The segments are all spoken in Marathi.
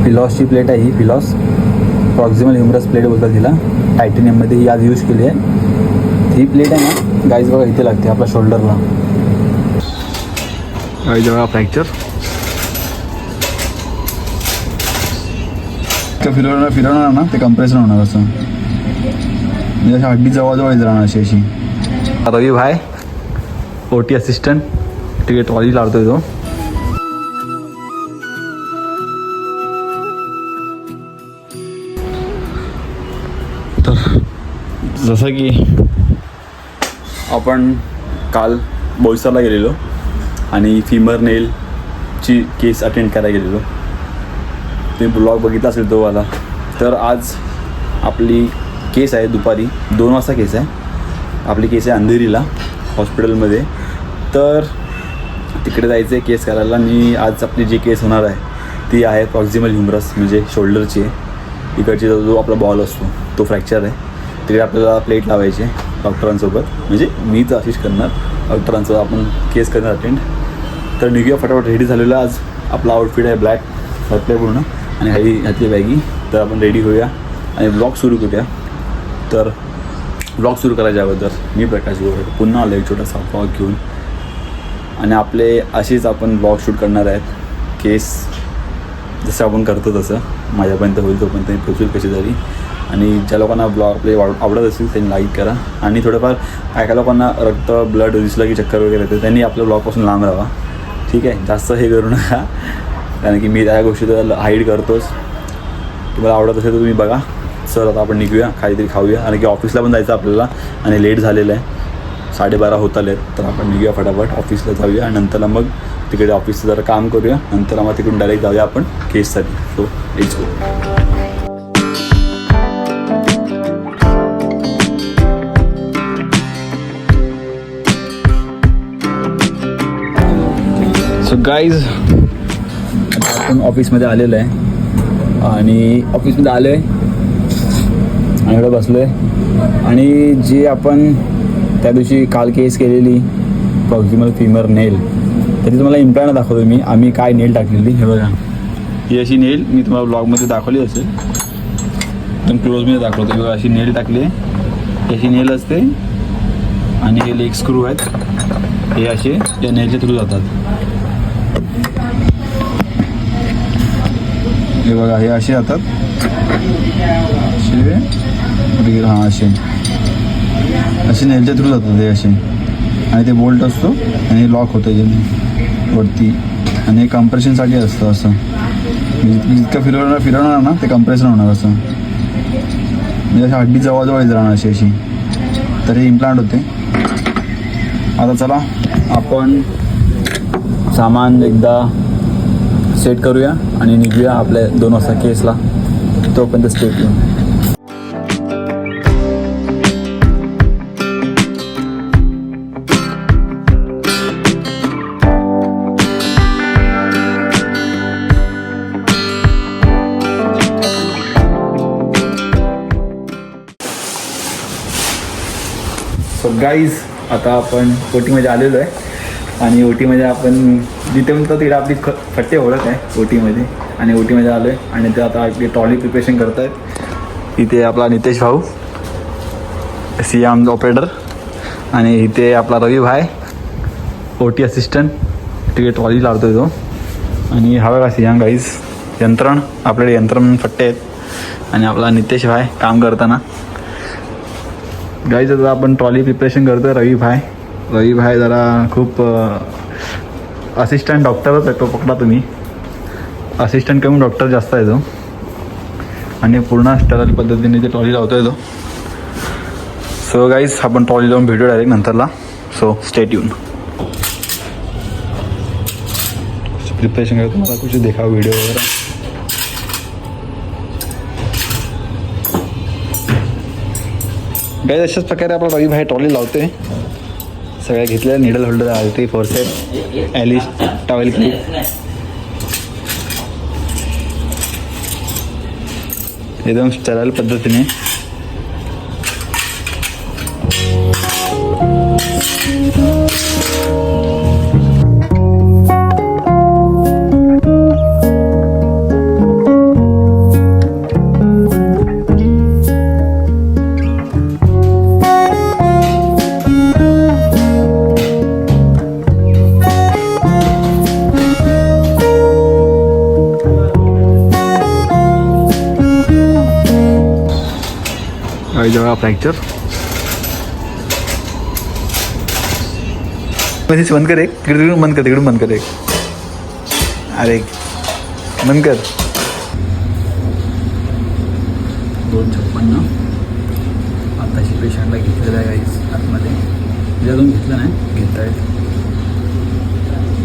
फिलॉसची प्लेट आहे ही. फिलॉस प्रॉक्झिमल ह्युमरस प्लेट बोलतात तिला. टायटेनियममध्ये ही आज यूज केली आहे. ही प्लेट आहे ना गाईज बघा इथे लागते आपल्या शोल्डरला. गाईज बघा फ्रॅक्चर फिरवणार ना ते कंप्रेसर होणार असं, म्हणजे अशा हड्डी जवळजवळ राहणार अशी. रवी भाई ओटी असिस्टंट तिकडे ट्रॉली लावतोय तो. तर जसं की आपण काल बोईसरला गेलेलो आणि फिमर नेलची केस अटेंड करायला गेलेलो. तुम्ही ब्लॉग बघितला असेल तो वाला. तर आज आपली केस आहे दुपारी 2 वाजता केस आहे. आपली केस आहे अंधेरीला हॉस्पिटलमध्ये. तर तिकडे जायचं आहे केस करायला. आणि आज आपली जी केस होणार आहे ती आहे प्रॉक्झिमल ह्युमरस म्हणजे शोल्डरची आहे. इकडची जो आपला बॉल असतो तो फ्रॅक्चर आहे. तिकडे आपल्याला प्लेट लावायची आहे डॉक्टरांसोबत. म्हणजे मीच आशिष करणार डॉक्टरांसोबत आपण केस करणार अटेंड. तर निघूया फटाफट. रेडी झालेला आज आपला आउटफिट आहे ब्लॅक घातलं पूर्ण आणि हाई घातली बॅगी. तर आपण रेडी होऊया आणि ब्लॉग सुरू करूया. तर ब्लॉग सुरू करायच्या अगोदर मी प्रकाश गोरे पुन्हा आलो एक छोटासा ब्लॉग घेऊन. आणि आपले असेच आपण ब्लॉग शूट करणार आहेत. केस जसं आपण करतो तसं माझ्यापर्यंत होईल तोपर्यंत मी पोचवेल कशी तरी. आणि ज्या लोकांना ब्लॉग आपले आवडत असतील त्यांनी लाईक करा. आणि थोडंफार काय लोकांना रक्त ब्लड दिसलं की चक्कर वगैरे येते त्यांनी आपल्या ब्लॉगपासून लांब राहावा. ठीक आहे, जास्त हे करू नका कारण की मी त्या गोष्टी तर हाईड करतोच. तुम्हाला आवडत असेल तर तुम्ही बघा. सर आता आपण निघूया काहीतरी खाऊया आणि की ऑफिसला पण जायचं आपल्याला आणि लेट झालेलं आहे. 12:30 होत आले. तर आपण निघूया फटाफट ऑफिसला जाऊया आणि नंतरला मग तिकडे ऑफिसचं जरा काम करूया. नंतर मग तिकडून डायरेक्ट जाऊया आपण केससाठी. So let's go. So guys आता आपण ऑफिसमध्ये आलेलो आहे आणि ऑफिसमध्ये आलो आहे आणि एवढं बसलो आहे. आणि जे आपण त्या दिवशी काल केस केलेली प्रॉक्झिमल फिमर नेल त्याची तुम्हाला इम्प्लांट दाखवतो मी. आम्ही काय नेल टाकलेली हे बघा. ही अशी नेल मी तुम्हाला ब्लॉगमध्ये दाखवली असेल. एकदम क्लोजमध्ये दाखवतो. बघा अशी नेल टाकली आहे. अशी नेल असते आणि हे लेग स्क्रू आहेत. हे असे या नेलच्या थ्रू जातात. हे बघा हे असे जातात हां असे नेलच्या थ्रू जातात हे असे. आणि ते बोल्ट असतो आणि लॉक होतं याने वरती. आणि हे कम्प्रेशनसाठी असतं असं. जितकं फिरवणार ना ते कम्प्रेशन होणार असं, म्हणजे अशा हड्डी जवळजवळ राहणार अशी. तर हे इम्प्लांट होते. आता चला आपण सामान एकदा सेट करूया आणि निघूया आपल्या 2 वाजता केसला. तोपर्यंत स्टे ट्यून. सो गाईज आता आपण ओटीमध्ये आलेलो आहे आणि ओटीमध्ये आपण जिथे म्हणतो तिकडे आपली फट्टे ओळख आहे ओटीमध्ये. आणि ओटीमध्ये आलो आहे आणि ते आता आपली ट्रॉली प्रिपरेशन करत आहेत. इथे आपला नितेश भाऊ सीएम ऑपरेटर आणि इथे आपला रवी भाई ओटी असिस्टंट तिकडे ट्रॉली लावतोय तो. आणि हा बघा सीएम गाईज यंत्रण आपल्याकडे यंत्रण फट्टे आहेत. आणि आपला नितेश भाई काम करताना गाईज आता आपण ट्रॉली प्रिपरेशन करतो. रवी भाई जरा खूप असिस्टंट डॉक्टरच आहे तो. पकडा तुम्ही असिस्टंट कमी डॉक्टर जास्त आहे तो. आणि पूर्ण स्टरल पद्धतीने ते ट्रॉली लावतो आहे तो. सो गाईज आपण ट्रॉली लावून भेटू डायरेक्ट नंतरला. So stay tuned. प्रिपरेशन करतो तुम्हाला कुछ देखा व्हिडिओ वगैरे. गाईज अशाच प्रकारे आपला रवी भाई ट्रॉली लावते. सगळ्या घेतलेल्या निडल होल्डर आहे ते फोरसेट ॲलिश टॉवेल क्लिप. एकदम स्टराईल पद्धतीने जगह फ्रॅक्चर बंद कर, एक तिकडून बंद कर, तिकडून बंद कर, एक अरे बंद कर. 256 आताशी पेशंटला घेतलेलं आहे गाईज आतमध्ये. अजून घेतलं नाही, घेत आहेत.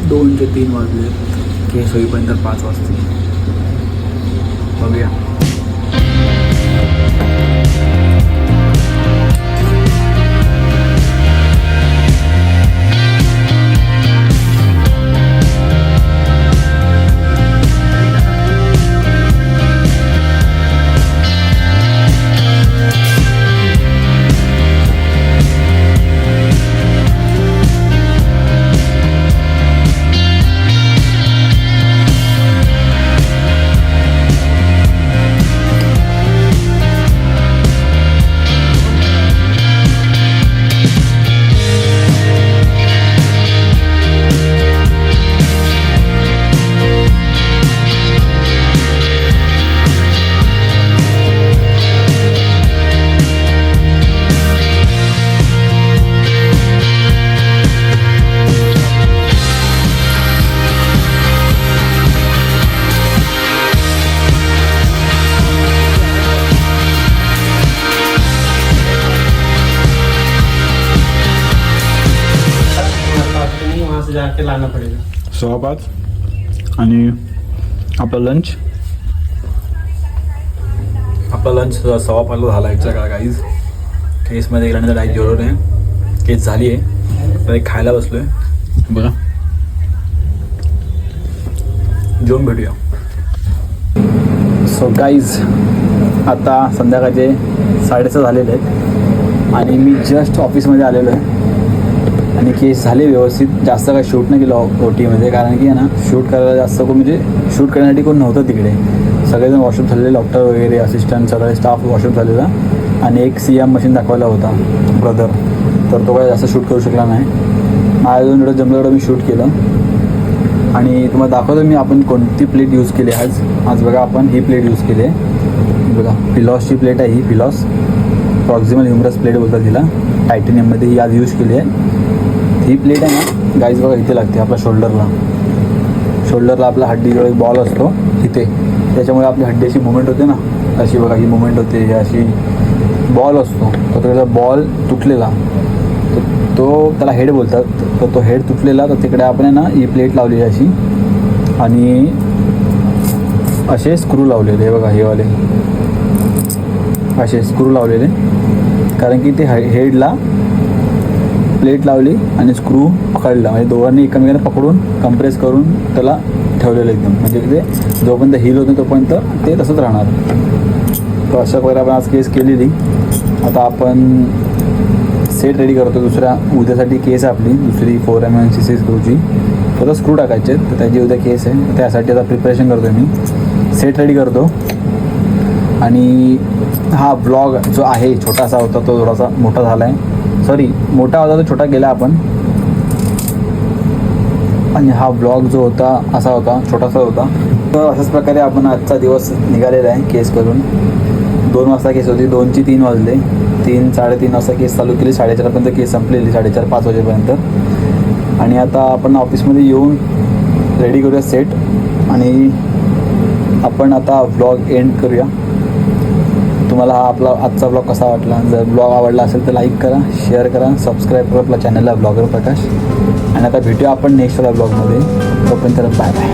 2 ते 3 वाजले, केस होईपर्यंत 5 वाजतील. बघूया. जाके लाना पड़ेगा. 5:15 आणि आपला लंच 5:15 झाला ह्याच्या का गाईज. केसमध्ये गेल्यानंतर डायरेक्ट जेवलो आहे, केस झाली आहे, तर एक खायला बसलो आहे. बघा जेवून भेटूया. सो गाईज आता संध्याकाळचे 6:30 झालेले आहेत आणि मी जस्ट ऑफिसमध्ये आलेलो आहे आणि केस झाले व्यवस्थित. जास्त काही शूट नाही केलं OTमध्ये, कारण की आहे ना शूट करायला जास्त कोण म्हणजे शूट करण्यासाठी कोण नव्हतं तिकडे. सगळेजण वॉशरूम झालेले, डॉक्टर वगैरे असिस्टंट सगळे स्टाफ वॉशरूम झालेला आणि एक CM मशीन दाखवायला होता ब्रदर, तर तो काही जास्त शूट करू शकला नाही. माझ्या अजून एवढं जमलं एवढं मी शूट केलं आणि तुम्हाला दाखवतो मी आपण कोणती प्लेट यूज केली आज बघा आपण ही प्लेट यूज केली आहे. बघा फिलॉसची प्लेट आहे ही, फिलॉस प्रॉक्झिमल ह्युमरस प्लेट बोलतात तिला, टायटेनियममध्ये ही आज यूज केली आहे. ही प्लेट आहे ना गाईज बघा इथे लागते आपल्या शोल्डरला आपला हड्डीजवळ एक बॉल असतो इथे, त्याच्यामुळे आपली हड्डी अशी मुवमेंट होते ना, अशी बघा ही मुवमेंट होते, ही अशी बॉल असतो. तर त्याचा बॉल तुटलेला, तो त्याला हेड बोलतात, तर तो हेड तुटलेला, तर तिकडे आपण आहे ना ही प्लेट लावली अशी आणि असे स्क्रू लावलेले बघा, हे वाले असे स्क्रू लावलेले, कारण की ते हेडला प्लेट लावली आणि स्क्रू पकडला, म्हणजे दोघांनी एकमेकांना पकडून कंप्रेस करून त्याला ठेवलेलं एकदम, म्हणजे ते जोपर्यंत हील होतं तोपर्यंत ते तसंच राहणार. तर अशा प्रकारे आपण आज केस केलेली. आता आपण सेट रेडी करतो उद्यासाठी. केस आपली दुसरी 4 mm स्क्रूची, तर स्क्रू टाकायचे, तर त्याची उद्या केस आहे, त्यासाठी आता प्रिपरेशन करतो आहे मी. सेट रेडी करतो आणि हा ब्लॉग जो आहे छोटासा होता तो थोडासा मोठा झाला आहे, सॉरी मोठा होता तो छोटा गेला आपण, आणि हा ब्लॉग जो होता असा होता छोटासा होता. तर अशाच प्रकारे आपण आजचा दिवस निघालेला आहे केस करून. 2 वाजता केस होती, 2 ते 3 वाजले, 3-3:30 वाजता केस चालू केली, 4:30पर्यंत केस संपलेली, 4:30-5 वाजेपर्यंत. आणि आता आपण ऑफिसमध्ये येऊन रेडी करूया सेट आणि आपण आता व्लॉग एंड करूया. तुम्हाला हा आपला आजचा ब्लॉग कसा वाटला? जर ब्लॉग आवडला असेल तर लाईक करा, शेअर करा, सबस्क्राईब करा आपल्या चॅनलला ब्लॉगर प्रकाश. आणि आता भेटूया आपण नेक्स्ट ब्लॉगमध्ये. तोपर्यंत बाय बाय.